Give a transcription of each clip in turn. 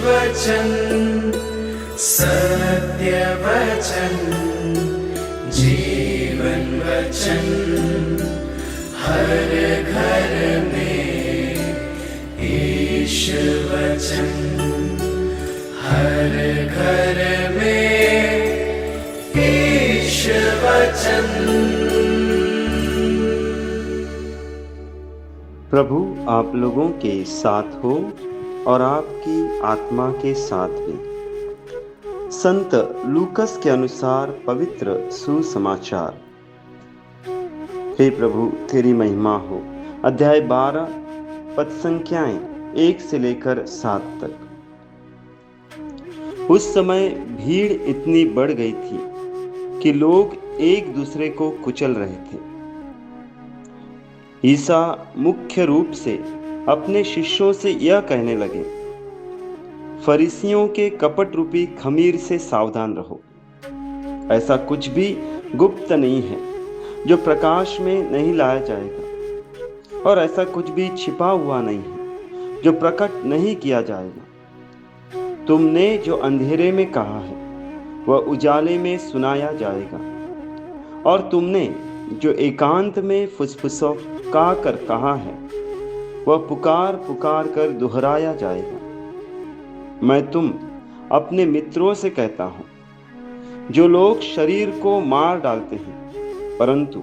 वचन, सत्य वचन, जीवन वचन, हर घर में ईश वचन, हर घर में ईश वचन। प्रभु आप लोगों के साथ हो और आपकी आत्मा के साथ भी। संत लूकस के अनुसार पवित्र सुसमाचार। हे प्रभु तेरी महिमा हो। अध्याय 12 पद संख्याएं 1 से लेकर 7 तक। उस समय भीड़ इतनी बढ़ गई थी कि लोग एक दूसरे को कुचल रहे थे। ईसा मुख्य रूप से अपने शिष्यों से यह कहने लगे, फरीसियों के कपट रूपी खमीर से सावधान रहो। ऐसा कुछ भी गुप्त नहीं है जो प्रकाश में नहीं लाया जाएगा, और ऐसा कुछ भी छिपा हुआ नहीं है जो प्रकट नहीं किया जाएगा। तुमने जो अंधेरे में कहा है वह उजाले में सुनाया जाएगा, और तुमने जो एकांत में फुसफुसा कर कहा है वह पुकार पुकार कर दोहराया जाएगा। मैं तुम अपने मित्रों से कहता हूं, जो लोग शरीर को मार डालते हैं परंतु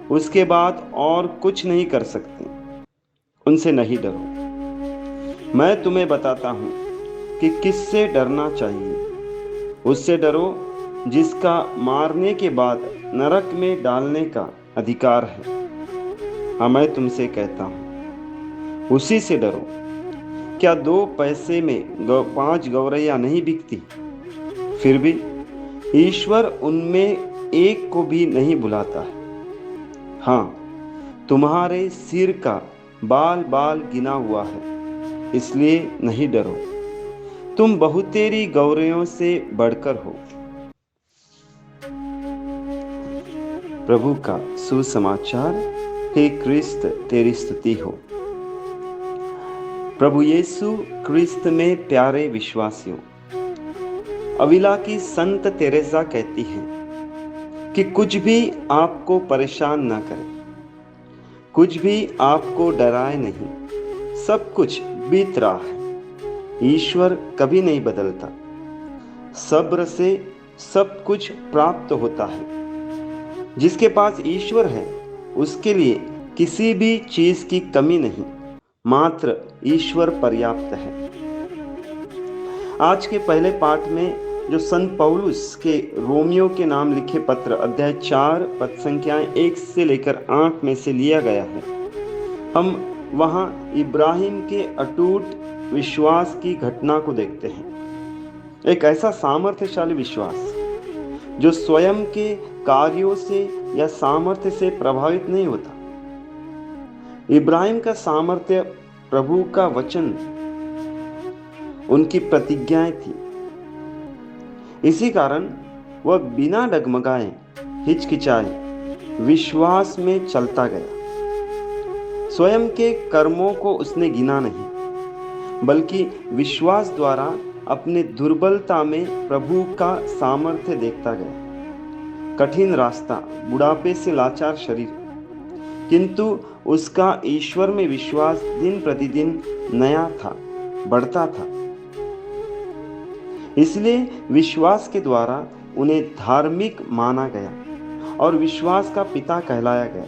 उसके बाद और कुछ नहीं कर सकते, उनसे नहीं डरो। मैं तुम्हें बताता हूं कि किससे डरना चाहिए। उससे डरो जिसका मारने के बाद नरक में डालने का अधिकार है। हाँ, मैं तुमसे कहता हूं, उसी से डरो। क्या 2 पैसे में 5 गौरैया नहीं बिकती? फिर भी ईश्वर उनमें एक को भी नहीं बुलाता है। हाँ, तुम्हारे सिर का बाल बाल गिना हुआ है, इसलिए नहीं डरो। तुम बहुतेरी गौरैयों से बढ़कर हो। प्रभु का सुसमाचार। हे क्रिस्त तेरी स्तुति हो। प्रभु यीशु क्रिस्त में प्यारे विश्वासियों, अविला की संत तेरेसा कहती है कि कुछ भी आपको परेशान ना करे, कुछ भी आपको डराए नहीं। सब कुछ बीत रहा है, ईश्वर कभी नहीं बदलता। सब्र से सब कुछ प्राप्त होता है। जिसके पास ईश्वर है उसके लिए किसी भी चीज की कमी नहीं, मात्र ईश्वर पर्याप्त है। आज के पहले पाठ में जो संत पौलुस के रोमियो के नाम लिखे पत्र अध्याय 4 पद संख्याएं 1 से लेकर 8 में से लिया गया है, हम वहां इब्राहिम के अटूट विश्वास की घटना को देखते हैं। एक ऐसा सामर्थ्यशाली विश्वास जो स्वयं के कार्यों से या सामर्थ्य से प्रभावित नहीं होता। इब्राहिम का सामर्थ्य प्रभु का वचन, उनकी प्रतिज्ञाएं थी। इसी कारण वह बिना डगमगाए, हिचकिचाए विश्वास में चलता गया। स्वयं के कर्मों को उसने गिना नहीं, बल्कि विश्वास द्वारा अपने दुर्बलता में प्रभु का सामर्थ्य देखता गया। कठिन रास्ता, बुढ़ापे से लाचार शरीर, किंतु उसका ईश्वर में विश्वास दिन प्रतिदिन नया था, बढ़ता था। इसलिए विश्वास के द्वारा उन्हें धार्मिक माना गया और विश्वास का पिता कहलाया गया।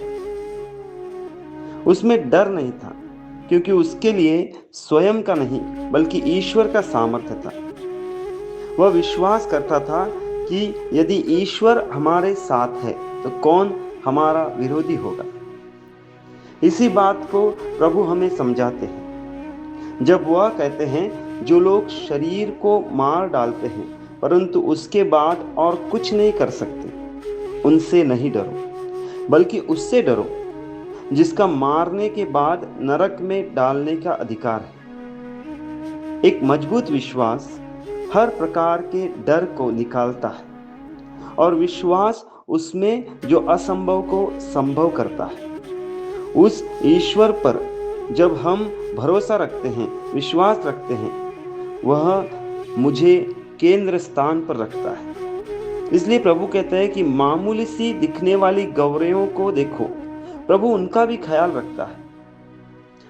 उसमें डर नहीं था, क्योंकि उसके लिए स्वयं का नहीं बल्कि ईश्वर का सामर्थ्य था। वह विश्वास करता था कि यदि ईश्वर हमारे साथ है तो कौन हमारा विरोधी होगा। इसी बात को प्रभु हमें समझाते हैं जब वह कहते हैं, जो लोग शरीर को मार डालते हैं परंतु उसके बाद और कुछ नहीं कर सकते, उनसे नहीं डरो, बल्कि उससे डरो जिसका मारने के बाद नरक में डालने का अधिकार है। एक मजबूत विश्वास हर प्रकार के डर को निकालता है और विश्वास उसमें जो असंभव को संभव करता है। उस ईश्वर पर जब हम भरोसा रखते हैं, विश्वास रखते हैं, वह मुझे केंद्र स्थान पर रखता है। इसलिए प्रभु कहते हैं कि मामूली सी दिखने वाली गौरवों को देखो, प्रभु उनका भी ख्याल रखता है।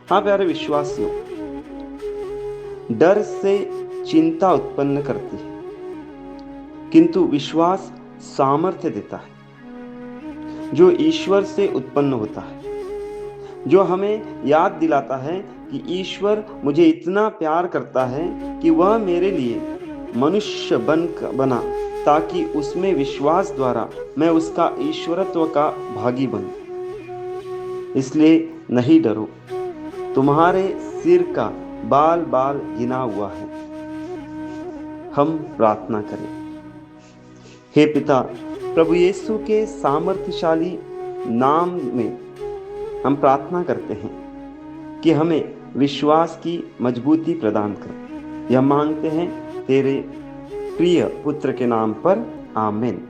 हाँ प्यारे विश्वासियों, डर से चिंता उत्पन्न करती है, किंतु विश्वास सामर्थ्य देता है जो ईश्वर से उत्पन्न होता है, जो हमें याद दिलाता है कि ईश्वर मुझे इतना प्यार करता है कि वह मेरे लिए मनुष्य बना ताकि उसमें विश्वास द्वारा मैं उसका ईश्वरत्व का भागी बनूं। इसलिए नहीं डरो, तुम्हारे सिर का बाल बाल गिना हुआ है। हम प्रार्थना करें। हे पिता, प्रभु यीशु के सामर्थ्यशाली नाम में हम प्रार्थना करते हैं कि हमें विश्वास की मजबूती प्रदान कर। यह मांगते हैं तेरे प्रिय पुत्र के नाम पर, आमीन।